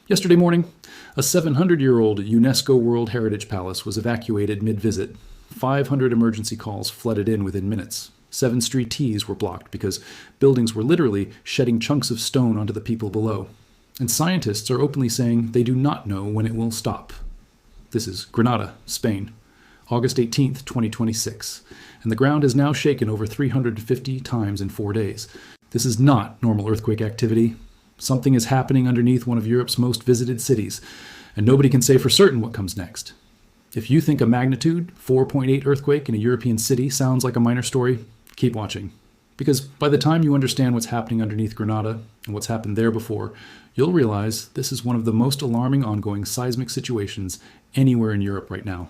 Yesterday morning, a 700-year-old UNESCO World Heritage Palace was evacuated mid-visit. 500 emergency calls flooded in within minutes. 7 street T's were blocked because buildings were literally shedding chunks of stone onto the people below. And scientists are openly saying they do not know when it will stop. This is Granada, Spain, August 18th, 2026, and the ground has now shaken over 350 times in 4 days. This is not normal earthquake activity. Something is happening underneath one of Europe's most visited cities, and nobody can say for certain what comes next. If you think a magnitude 4.8 earthquake in a European city sounds like a minor story, keep watching. Because by the time you understand what's happening underneath Granada and what's happened there before, you'll realize this is one of the most alarming ongoing seismic situations anywhere in Europe right now.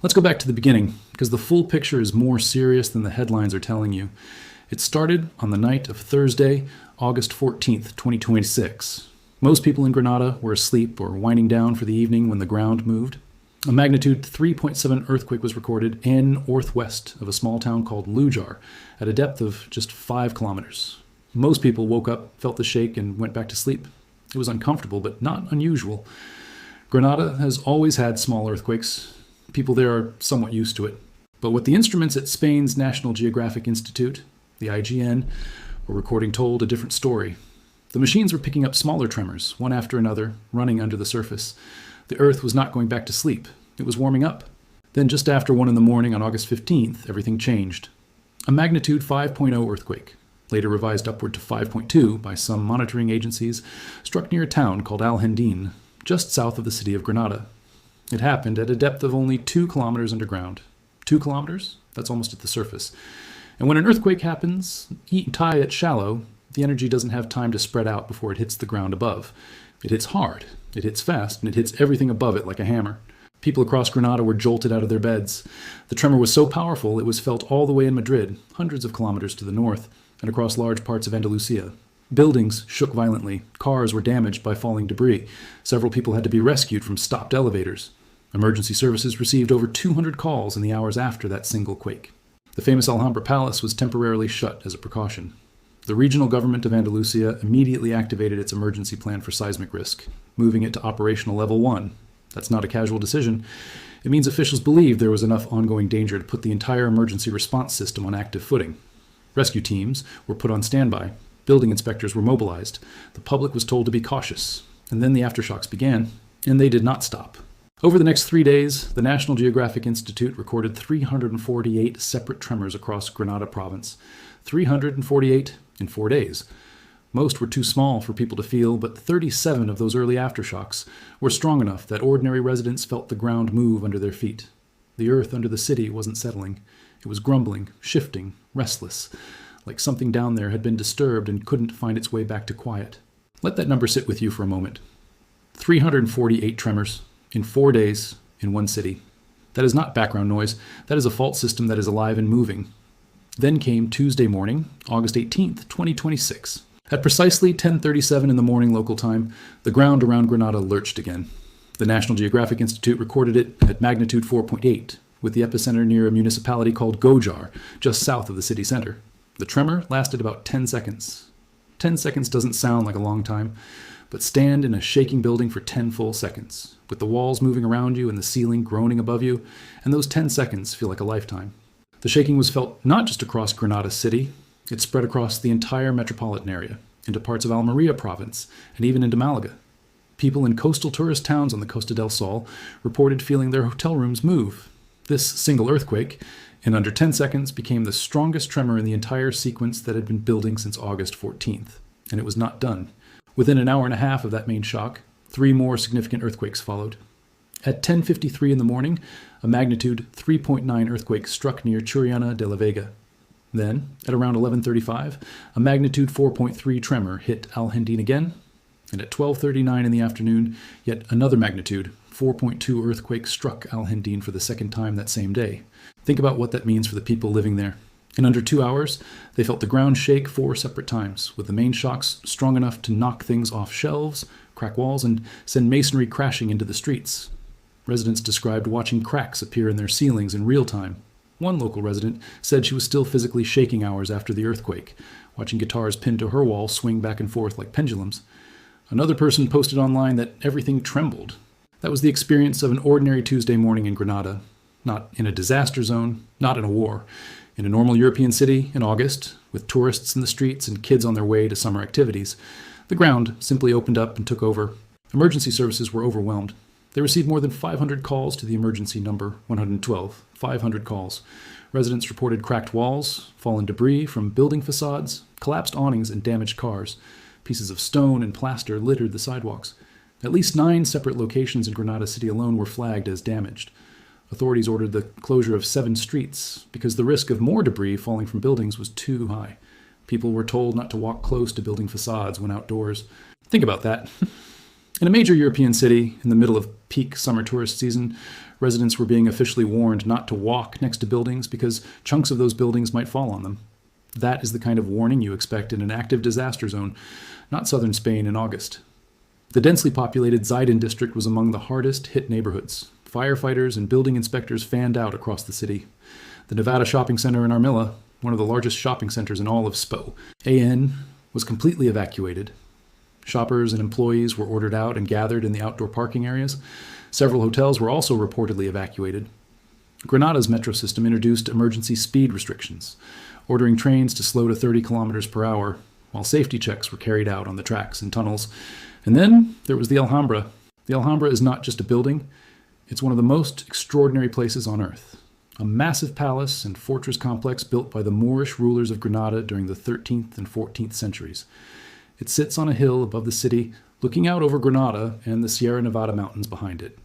Let's go back to the beginning, because the full picture is more serious than the headlines are telling you. It started on the night of Thursday, August 14th, 2026. Most people in Granada were asleep or winding down for the evening when the ground moved. A magnitude 3.7 earthquake was recorded in northwest of a small town called Lujar at a depth of just 5 kilometers. Most people woke up, felt the shake, and went back to sleep. It was uncomfortable, but not unusual. Granada has always had small earthquakes. People there are somewhat used to it. But what the instruments at Spain's National Geographic Institute, the IGN, were recording told a different story. The machines were picking up smaller tremors, one after another, running under the surface. The Earth was not going back to sleep. It was warming up. Then just after 1 in the morning on August 15th, everything changed. A magnitude 5.0 earthquake, later revised upward to 5.2 by some monitoring agencies, struck near a town called Alhendin, just south of the city of Granada. It happened at a depth of only 2 kilometers underground. 2 kilometers? That's almost at the surface. And when an earthquake happens, tie it shallow, the energy doesn't have time to spread out before it hits the ground above. It hits hard, it hits fast, and it hits everything above it like a hammer. People across Granada were jolted out of their beds. The tremor was so powerful it was felt all the way in Madrid, hundreds of kilometers to the north, and across large parts of Andalusia. Buildings shook violently. Cars were damaged by falling debris. Several people had to be rescued from stopped elevators. Emergency services received over 200 calls in the hours after that single quake. The famous Alhambra Palace was temporarily shut as a precaution. The regional government of Andalusia immediately activated its emergency plan for seismic risk, moving it to operational level 1. That's not a casual decision. It means officials believed there was enough ongoing danger to put the entire emergency response system on active footing. Rescue teams were put on standby. Building inspectors were mobilized. The public was told to be cautious. And then the aftershocks began, and they did not stop. Over the next 3 days, the National Geographic Institute recorded 348 separate tremors across Granada province. 348 in 4 days. Most were too small for people to feel, but 37 of those early aftershocks were strong enough that ordinary residents felt the ground move under their feet. The earth under the city wasn't settling. It was grumbling, shifting, restless, like something down there had been disturbed and couldn't find its way back to quiet. Let that number sit with you for a moment. 348 tremors. In 4 days, in one city. That is not background noise. That is a fault system that is alive and moving. Then came Tuesday morning, August 18th, 2026. At precisely 10:37 in the morning local time, the ground around Granada lurched again. The National Geographic Institute recorded it at magnitude 4.8, with the epicenter near a municipality called Gojar, just south of the city center. The tremor lasted about 10 seconds. 10 seconds doesn't sound like a long time, but stand in a shaking building for 10 full seconds, with the walls moving around you and the ceiling groaning above you, and those 10 seconds feel like a lifetime. The shaking was felt not just across Granada city, it spread across the entire metropolitan area, into parts of Almería province, and even into Malaga. People in coastal tourist towns on the Costa del Sol reported feeling their hotel rooms move. This single earthquake, in under 10 seconds, became the strongest tremor in the entire sequence that had been building since August 14th, and it was not done. Within an hour and a half of that main shock, 3 more significant earthquakes followed. At 10:53 in the morning, a magnitude 3.9 earthquake struck near Churiana de la Vega. Then, at around 11:35, a magnitude 4.3 tremor hit Alhendin again, and at 12:39 in the afternoon, yet another magnitude 4.2 earthquake struck Alhendin for the second time that same day. Think about what that means for the people living there. In under 2 hours, they felt the ground shake 4 separate times, with the main shocks strong enough to knock things off shelves, crack walls, and send masonry crashing into the streets. Residents described watching cracks appear in their ceilings in real time. One local resident said she was still physically shaking hours after the earthquake, watching guitars pinned to her wall swing back and forth like pendulums. Another person posted online that everything trembled. That was the experience of an ordinary Tuesday morning in Granada, not in a disaster zone, not in a war. In a normal European city in August, with tourists in the streets and kids on their way to summer activities, the ground simply opened up and took over. Emergency services were overwhelmed. They received more than 500 calls to the emergency number 112. 500 calls. Residents reported cracked walls, fallen debris from building facades, collapsed awnings and damaged cars. Pieces of stone and plaster littered the sidewalks. At least 9 separate locations in Granada City alone were flagged as damaged. Authorities ordered the closure of 7 streets because the risk of more debris falling from buildings was too high. People were told not to walk close to building facades when outdoors. Think about that. In a major European city, in the middle of peak summer tourist season, residents were being officially warned not to walk next to buildings because chunks of those buildings might fall on them. That is the kind of warning you expect in an active disaster zone, not southern Spain in August. The densely populated Zaidin district was among the hardest hit neighborhoods. Firefighters and building inspectors fanned out across the city. The Nevada shopping center in Armilla, one of the largest shopping centers in all of Spo, AN, was completely evacuated. Shoppers and employees were ordered out and gathered in the outdoor parking areas. Several hotels were also reportedly evacuated. Granada's metro system introduced emergency speed restrictions, ordering trains to slow to 30 kilometers per hour, while safety checks were carried out on the tracks and tunnels. And then there was the Alhambra. The Alhambra is not just a building, it's one of the most extraordinary places on earth. A massive palace and fortress complex built by the Moorish rulers of Granada during the 13th and 14th centuries. It sits on a hill above the city, looking out over Granada and the Sierra Nevada mountains behind it.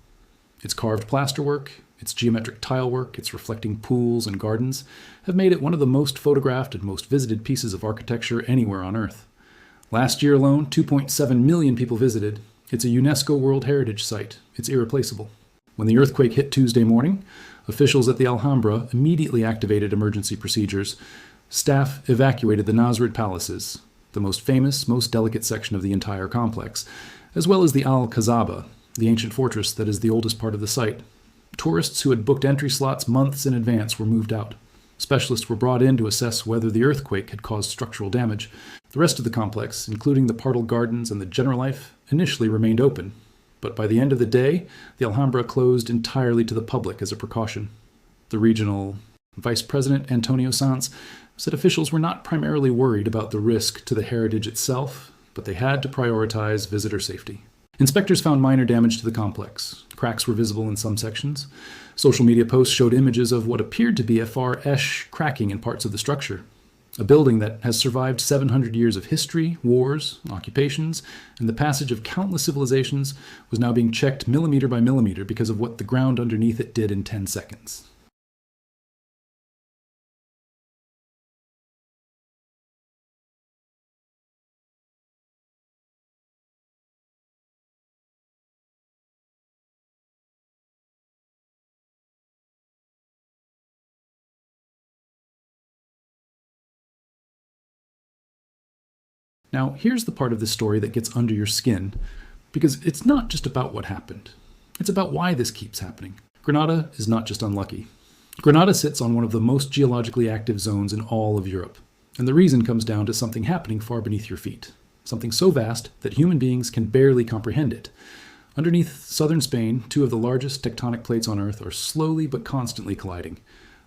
Its carved plasterwork, its geometric tilework, its reflecting pools and gardens have made it one of the most photographed and most visited pieces of architecture anywhere on Earth. Last year alone, 2.7 million people visited. It's a UNESCO World Heritage Site. It's irreplaceable. When the earthquake hit Tuesday morning, officials at the Alhambra immediately activated emergency procedures. Staff evacuated the Nasrid palaces, the most famous, most delicate section of the entire complex, as well as the Al-Khazaba, the ancient fortress that is the oldest part of the site. Tourists who had booked entry slots months in advance were moved out. Specialists were brought in to assess whether the earthquake had caused structural damage. The rest of the complex, including the Partal Gardens and the General Life, initially remained open. But by the end of the day, the Alhambra closed entirely to the public as a precaution. The regional Vice President Antonio Sanz said officials were not primarily worried about the risk to the heritage itself, but they had to prioritize visitor safety. Inspectors found minor damage to the complex. Cracks were visible in some sections. Social media posts showed images of what appeared to be a far-esh cracking in parts of the structure. A building that has survived 700 years of history, wars, occupations, and the passage of countless civilizations was now being checked millimeter by millimeter because of what the ground underneath it did in 10 seconds. Now, here's the part of the story that gets under your skin, because it's not just about what happened. It's about why this keeps happening. Granada is not just unlucky. Granada sits on one of the most geologically active zones in all of Europe, and the reason comes down to something happening far beneath your feet, something so vast that human beings can barely comprehend it. Underneath southern Spain, 2 of the largest tectonic plates on Earth are slowly but constantly colliding.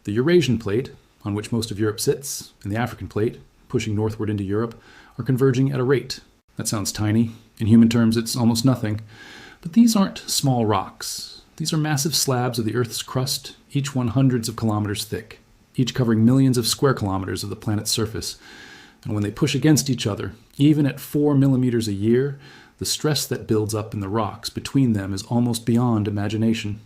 The Eurasian plate, on which most of Europe sits, and the African plate, pushing northward into Europe, are converging at a rate. That sounds tiny. In human terms, it's almost nothing. But these aren't small rocks. These are massive slabs of the Earth's crust, each one hundreds of kilometers thick, each covering millions of square kilometers of the planet's surface. And when they push against each other, even at 4 millimeters a year, the stress that builds up in the rocks between them is almost beyond imagination.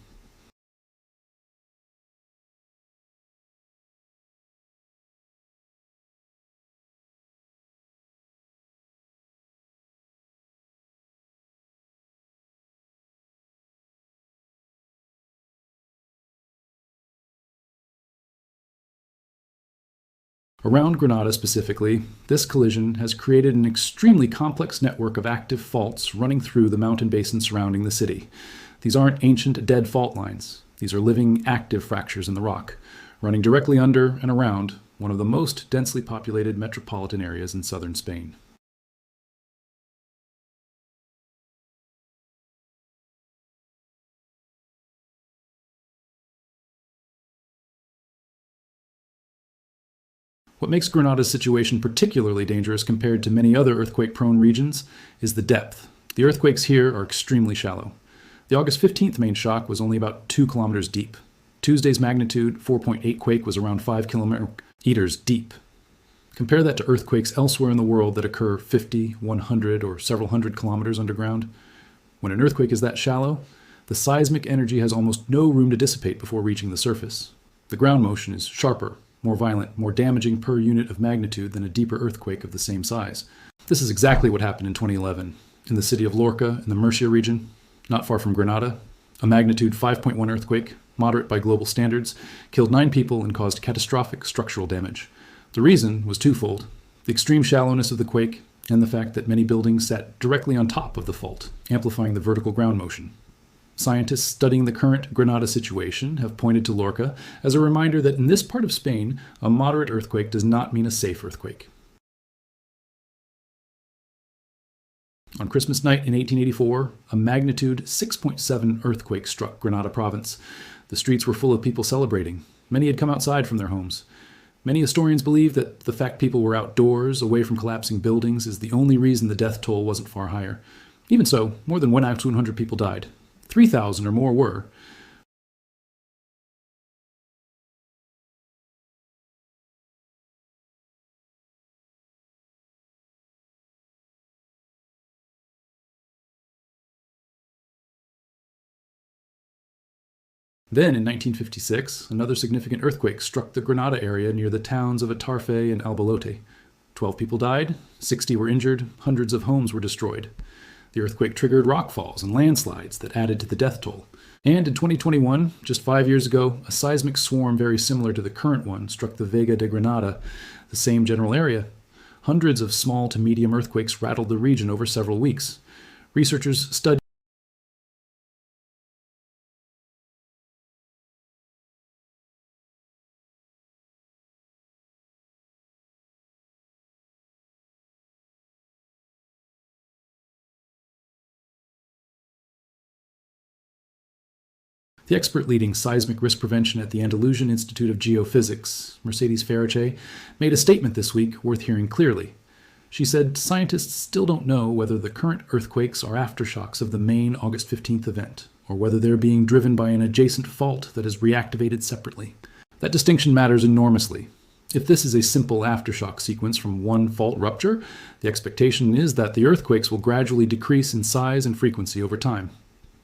Around Granada specifically, this collision has created an extremely complex network of active faults running through the mountain basin surrounding the city. These aren't ancient dead fault lines. These are living active fractures in the rock, running directly under and around one of the most densely populated metropolitan areas in southern Spain. What makes Granada's situation particularly dangerous compared to many other earthquake-prone regions is the depth. The earthquakes here are extremely shallow. The August 15th main shock was only about 2 kilometers deep. Tuesday's magnitude 4.8 quake was around 5 kilometers deep. Compare that to earthquakes elsewhere in the world that occur 50, 100, or several hundred kilometers underground. When an earthquake is that shallow, the seismic energy has almost no room to dissipate before reaching the surface. The ground motion is sharper, more violent, more damaging per unit of magnitude than a deeper earthquake of the same size. This is exactly what happened in 2011 in the city of Lorca in the Murcia region, not far from Granada. A magnitude 5.1 earthquake, moderate by global standards, killed 9 people and caused catastrophic structural damage. The reason was twofold: the extreme shallowness of the quake and the fact that many buildings sat directly on top of the fault, amplifying the vertical ground motion. Scientists studying the current Granada situation have pointed to Lorca as a reminder that in this part of Spain, a moderate earthquake does not mean a safe earthquake. On Christmas night in 1884, a magnitude 6.7 earthquake struck Granada province. The streets were full of people celebrating. Many had come outside from their homes. Many historians believe that the fact people were outdoors, away from collapsing buildings, is the only reason the death toll wasn't far higher. Even so, more than 1,200 people died. 3,000 or more were. Then, in 1956, another significant earthquake struck the Granada area near the towns of Atarfe and Albalote. 12 people died, 60 were injured, hundreds of homes were destroyed. The earthquake triggered rockfalls and landslides that added to the death toll. And in 2021, just 5 years ago, a seismic swarm very similar to the current one struck the Vega de Granada, the same general area. Hundreds of small to medium earthquakes rattled the region over several weeks. Researchers studied The expert leading seismic risk prevention at the Andalusian Institute of Geophysics, Mercedes Farache, made a statement this week worth hearing clearly. She said scientists still don't know whether the current earthquakes are aftershocks of the main August 15th event, or whether they're being driven by an adjacent fault that is reactivated separately. That distinction matters enormously. If this is a simple aftershock sequence from one fault rupture, the expectation is that the earthquakes will gradually decrease in size and frequency over time.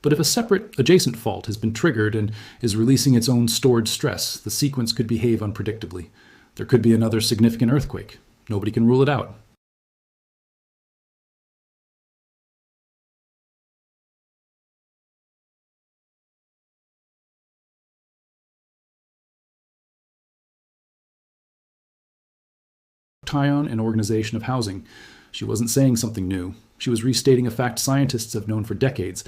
But if a separate adjacent fault has been triggered and is releasing its own stored stress, the sequence could behave unpredictably. There could be another significant earthquake. Nobody can rule it out. Tyon, an organization of housing. She wasn't saying something new. She was restating a fact scientists have known for decades.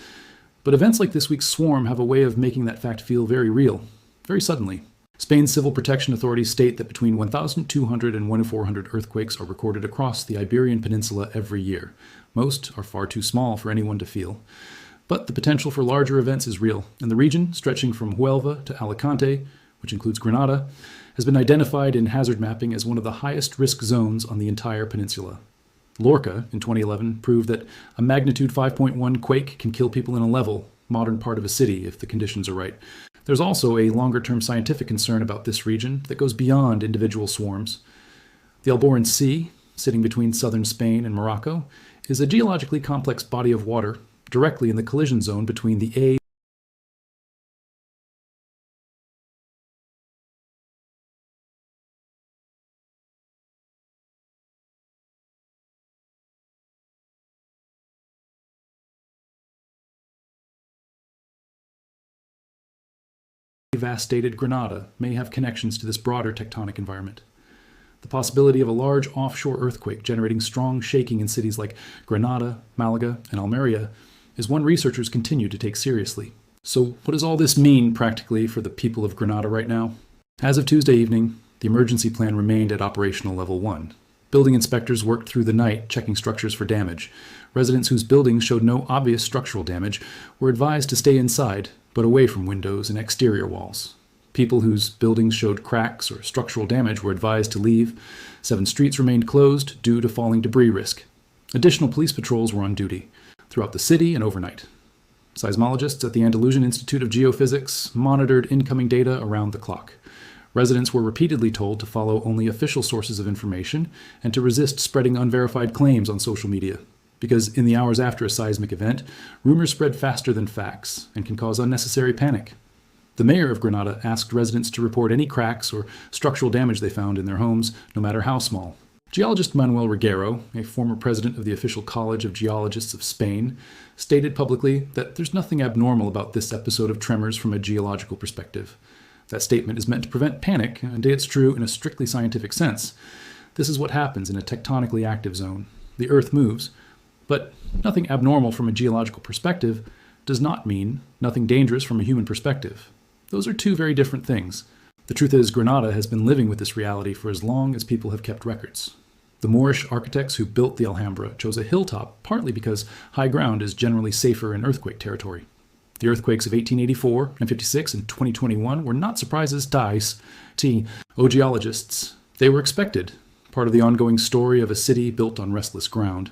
But events like this week's swarm have a way of making that fact feel very real, very suddenly. Spain's civil protection authorities state that between 1,200 and 1,400 earthquakes are recorded across the Iberian Peninsula every year. Most are far too small for anyone to feel. But the potential for larger events is real, and the region, stretching from Huelva to Alicante, which includes Granada, has been identified in hazard mapping as one of the highest risk zones on the entire peninsula. Lorca, in 2011, proved that a magnitude 5.1 quake can kill people in a level, modern part of a city if the conditions are right. There's also a longer-term scientific concern about this region that goes beyond individual swarms. The Alboran Sea, sitting between southern Spain and Morocco, is a geologically complex body of water directly in the collision zone between the A vastated Granada may have connections to this broader tectonic environment. The possibility of a large offshore earthquake generating strong shaking in cities like Granada, Malaga, and Almeria is one researchers continue to take seriously. So what does all this mean practically for the people of Granada right now? As of Tuesday evening, the emergency plan remained at operational level 1. Building inspectors worked through the night checking structures for damage. Residents whose buildings showed no obvious structural damage were advised to stay inside, but away from windows and exterior walls. People whose buildings showed cracks or structural damage were advised to leave. 7 streets remained closed due to falling debris risk. Additional police patrols were on duty throughout the city and overnight. Seismologists at the Andalusian Institute of Geophysics monitored incoming data around the clock. Residents were repeatedly told to follow only official sources of information and to resist spreading unverified claims on social media, because in the hours after a seismic event, rumors spread faster than facts and can cause unnecessary panic. The mayor of Granada asked residents to report any cracks or structural damage they found in their homes, no matter how small. Geologist Manuel Reguero, a former president of the Official College of Geologists of Spain, stated publicly that there's nothing abnormal about this episode of tremors from a geological perspective. That statement is meant to prevent panic, and it's true in a strictly scientific sense. This is what happens in a tectonically active zone. The Earth moves, but nothing abnormal from a geological perspective does not mean nothing dangerous from a human perspective. Those are two very different things. The truth is, Granada has been living with this reality for as long as people have kept records. The Moorish architects who built the Alhambra chose a hilltop partly because high ground is generally safer in earthquake territory. The earthquakes of 1884 and 56 and 2021 were not surprises to geologists. They were expected, part of the ongoing story of a city built on restless ground.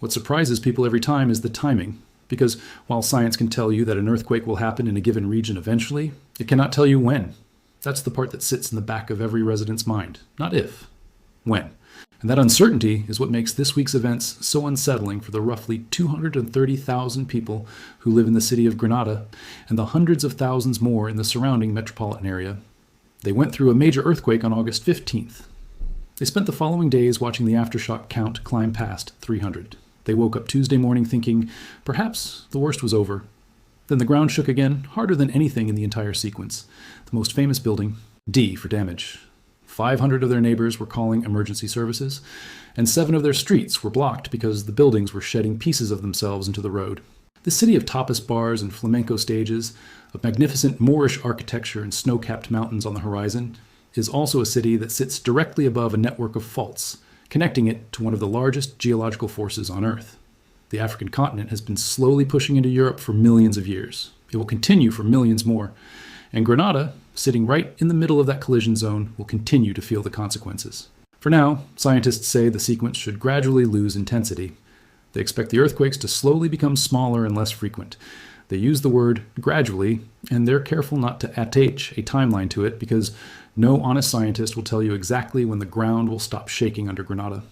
What surprises people every time is the timing, because while science can tell you that an earthquake will happen in a given region eventually, it cannot tell you when. That's the part that sits in the back of every resident's mind. Not if, when. And that uncertainty is what makes this week's events so unsettling for the roughly 230,000 people who live in the city of Granada and the hundreds of thousands more in the surrounding metropolitan area. They went through a major earthquake on August 15th. They spent the following days watching the aftershock count climb past 300. They woke up Tuesday morning thinking perhaps the worst was over. Then the ground shook again, harder than anything in the entire sequence. The most famous building, D for damage. 500 of their neighbors were calling emergency services, and 7 of their streets were blocked because the buildings were shedding pieces of themselves into the road. The city of tapas bars and flamenco stages, of magnificent Moorish architecture and snow-capped mountains on the horizon, is also a city that sits directly above a network of faults, connecting it to one of the largest geological forces on Earth. The African continent has been slowly pushing into Europe for millions of years. It will continue for millions more. And Granada, sitting right in the middle of that collision zone, will continue to feel the consequences. For now, scientists say the sequence should gradually lose intensity. They expect the earthquakes to slowly become smaller and less frequent. They use the word gradually, and they're careful not to attach a timeline to it because no honest scientist will tell you exactly when the ground will stop shaking under Granada.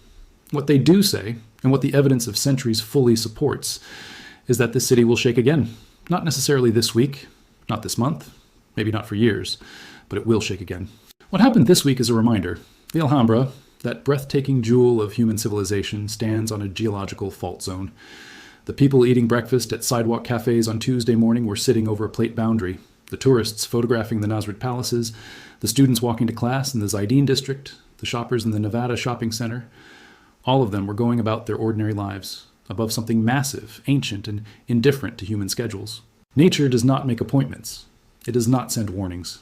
What they do say, and what the evidence of centuries fully supports, is that this city will shake again. Not necessarily this week, not this month, maybe not for years, but it will shake again. What happened this week is a reminder. The Alhambra, that breathtaking jewel of human civilization, stands on a geological fault zone. The people eating breakfast at sidewalk cafes on Tuesday morning were sitting over a plate boundary. The tourists photographing the Nasrid palaces, the students walking to class in the Zaidin district, the shoppers in the Nevada shopping center, all of them were going about their ordinary lives, above something massive, ancient, and indifferent to human schedules. Nature does not make appointments. It does not send warnings.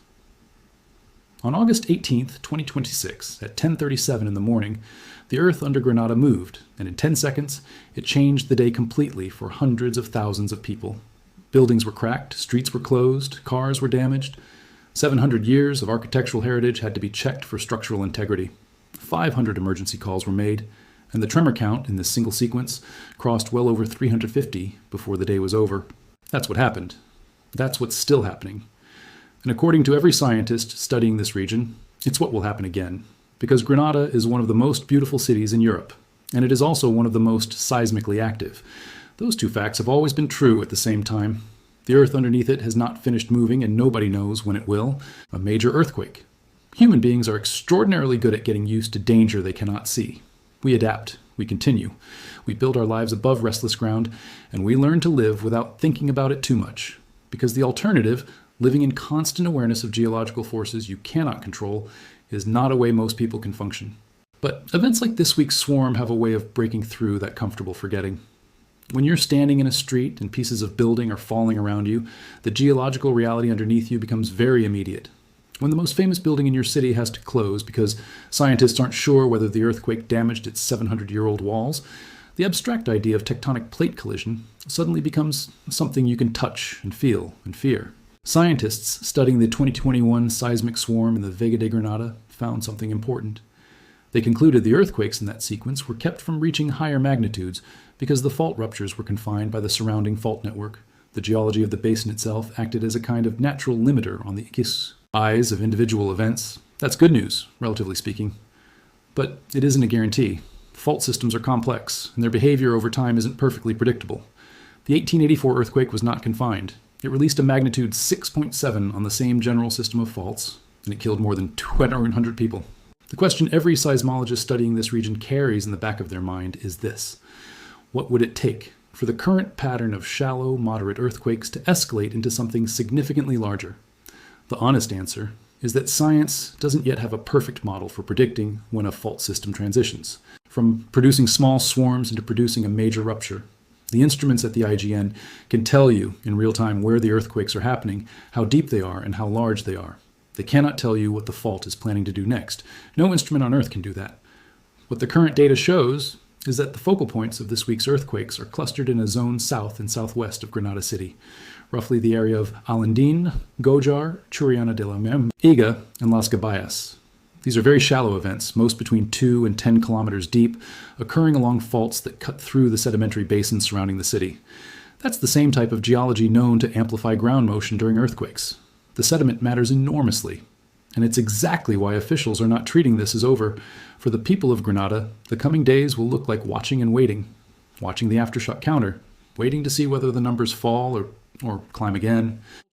On August 18th, 2026, at 10:37 in the morning, the earth under Granada moved, and in 10 seconds, it changed the day completely for hundreds of thousands of people. Buildings were cracked, streets were closed, cars were damaged. 700 years of architectural heritage had to be checked for structural integrity. 500 emergency calls were made, and the tremor count in this single sequence crossed well over 350 before the day was over. That's what happened. That's what's still happening. And according to every scientist studying this region, it's what will happen again, because Granada is one of the most beautiful cities in Europe, and it is also one of the most seismically active. Those two facts have always been true at the same time. The earth underneath it has not finished moving, and nobody knows when it will. A major earthquake. Human beings are extraordinarily good at getting used to danger they cannot see. We adapt. We continue. We build our lives above restless ground, and we learn to live without thinking about it too much. Because the alternative, living in constant awareness of geological forces you cannot control, is not a way most people can function. But events like this week's swarm have a way of breaking through that comfortable forgetting. When you're standing in a street and pieces of building are falling around you, the geological reality underneath you becomes very immediate. When the most famous building in your city has to close because scientists aren't sure whether the earthquake damaged its 700-year-old walls, the abstract idea of tectonic plate collision suddenly becomes something you can touch and feel and fear. Scientists studying the 2021 seismic swarm in the Vega de Granada found something important. They concluded the earthquakes in that sequence were kept from reaching higher magnitudes because the fault ruptures were confined by the surrounding fault network. The geology of the basin itself acted as a kind of natural limiter on the eyes of individual events. That's good news, relatively speaking. But it isn't a guarantee. Fault systems are complex, and their behavior over time isn't perfectly predictable. The 1884 earthquake was not confined. It released a magnitude 6.7 on the same general system of faults, and it killed more than 200 people. The question every seismologist studying this region carries in the back of their mind is this: what would it take for the current pattern of shallow, moderate earthquakes to escalate into something significantly larger? The honest answer is that science doesn't yet have a perfect model for predicting when a fault system transitions, from producing small swarms into producing a major rupture. The instruments at the IGN can tell you in real time where the earthquakes are happening, how deep they are, and how large they are. They cannot tell you what the fault is planning to do next. No instrument on Earth can do that. What the current data shows is that the focal points of this week's earthquakes are clustered in a zone south and southwest of Granada City, roughly the area of Alendín, Gojar, Churiana de la Mem, Iga, and Las Gabayas. These are very shallow events, most between 2 and 10 kilometers deep, occurring along faults that cut through the sedimentary basin surrounding the city. That's the same type of geology known to amplify ground motion during earthquakes. The sediment matters enormously, and it's exactly why officials are not treating this as over. For the people of Granada, the coming days will look like watching and waiting, watching the aftershock counter, waiting to see whether the numbers fall or climb again.